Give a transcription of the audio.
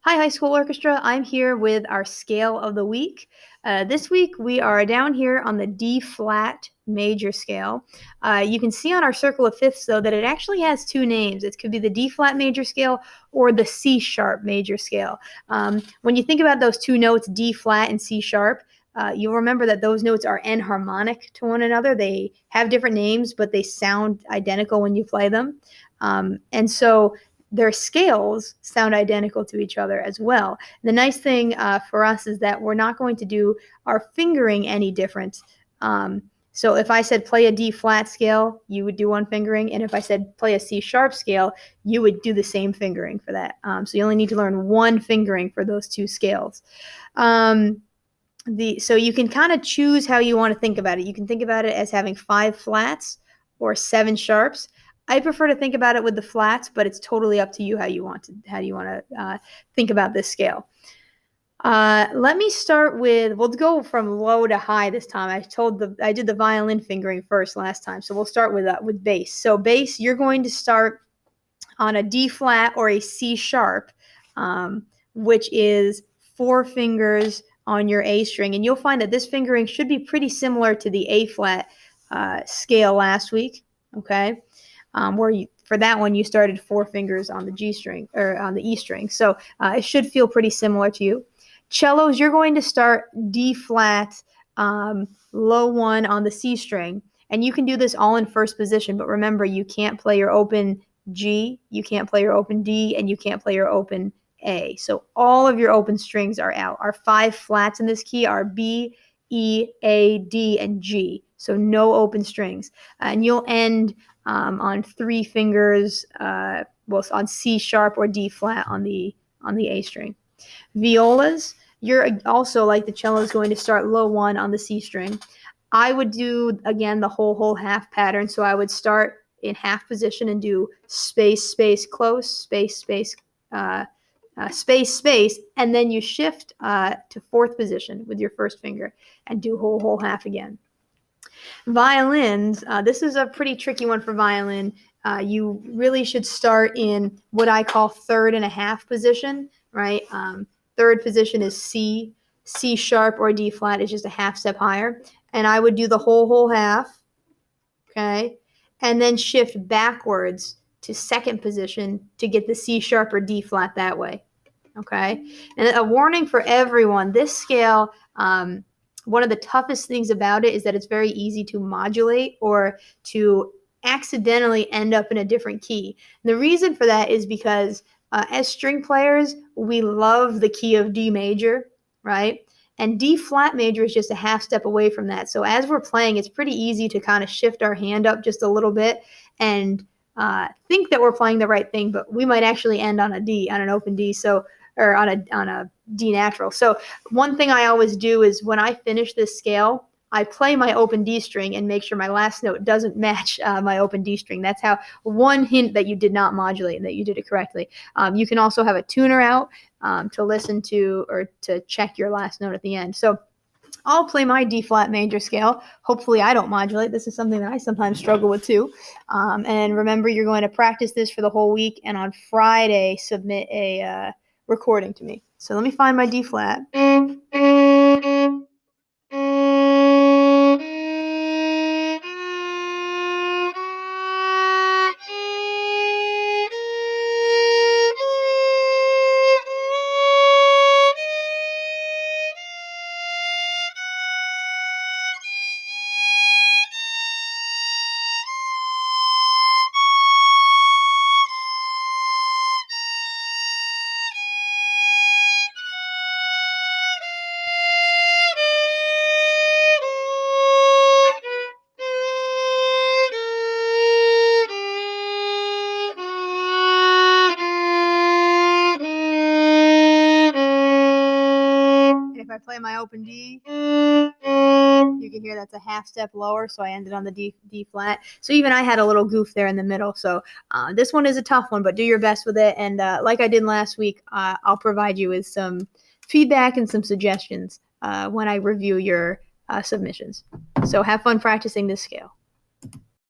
Hi, High School Orchestra. I'm here with our scale of the week. This week we are down here on the D flat major scale. You can see on our circle of fifths, though, that it actually has two names. It could be the D flat major scale or the C sharp major scale. When you think about those two notes, D flat and C sharp, you'll remember that those notes are enharmonic to one another. They have different names, but they sound identical when you play them. And so their scales sound identical to each other as well. The nice thing for us is that we're not going to do our fingering any different. So if I said play a D flat scale, you would do one fingering, and if I said play a C sharp scale, you would do the same fingering for that. So you only need to learn one fingering for those two scales. So you can kind of choose how you want to think about it. You can think about it as having 5 flats or 7 sharps. I prefer to think about it with the flats, but it's totally up to you how you want to think about this scale. Let me start with, we'll go from low to high this time. I did the violin fingering first last time, so we'll start with bass. So bass, you're going to start on a D flat or a C sharp, which is 4 fingers on your A string, and you'll find that this fingering should be pretty similar to the A flat scale last week. Okay. For that one, you started 4 fingers on the G string or on the E string. So it should feel pretty similar to you. Cellos, you're going to start D flat, low 1 on the C string. And you can do this all in first position, but remember, you can't play your open G, you can't play your open D, and you can't play your open A. So all of your open strings are out. Our 5 flats in this key are B, E, A, D, and G. So no open strings. And you'll end on 3 fingers, on C sharp or D flat on the A string. Violas, you're also, like the cellos, going to start low 1 on the C string. I would do, again, the whole half pattern. So I would start in half position and do space, space, close, space, space, space, space, and then you shift to 4th position with your first finger and do whole half again. Violins, this is a pretty tricky one for violin. You really should start in what I call 3rd and a half position, right? 3rd position is C, C sharp or D flat is just a half step higher. And I would do the whole half, okay? And then shift backwards to 2nd position to get the C sharp or D flat that way, okay? And a warning for everyone, this scale, one of the toughest things about it is that it's very easy to modulate or to accidentally end up in a different key. And the reason for that is because as string players, we love the key of D major, right? And D flat major is just a half step away from that. So as we're playing, it's pretty easy to kind of shift our hand up just a little bit and think that we're playing the right thing, but we might actually end on a D, on an open D. Or on a D natural. So one thing I always do is when I finish this scale, I play my open D string and make sure my last note doesn't match my open D string. That's how one hint that you did not modulate and that you did it correctly. You can also have a tuner out to listen to or to check your last note at the end. So I'll play my D flat major scale. Hopefully I don't modulate. This is something that I sometimes struggle with too. And remember, you're going to practice this for the whole week, and on Friday submit a recording to me. So let me find my D flat. If I play my open D, you can hear that's a half step lower, so I ended on the D flat. So even I had a little goof there in the middle. So this one is a tough one, but do your best with it. And like I did last week, I'll provide you with some feedback and some suggestions when I review your submissions. So have fun practicing this scale.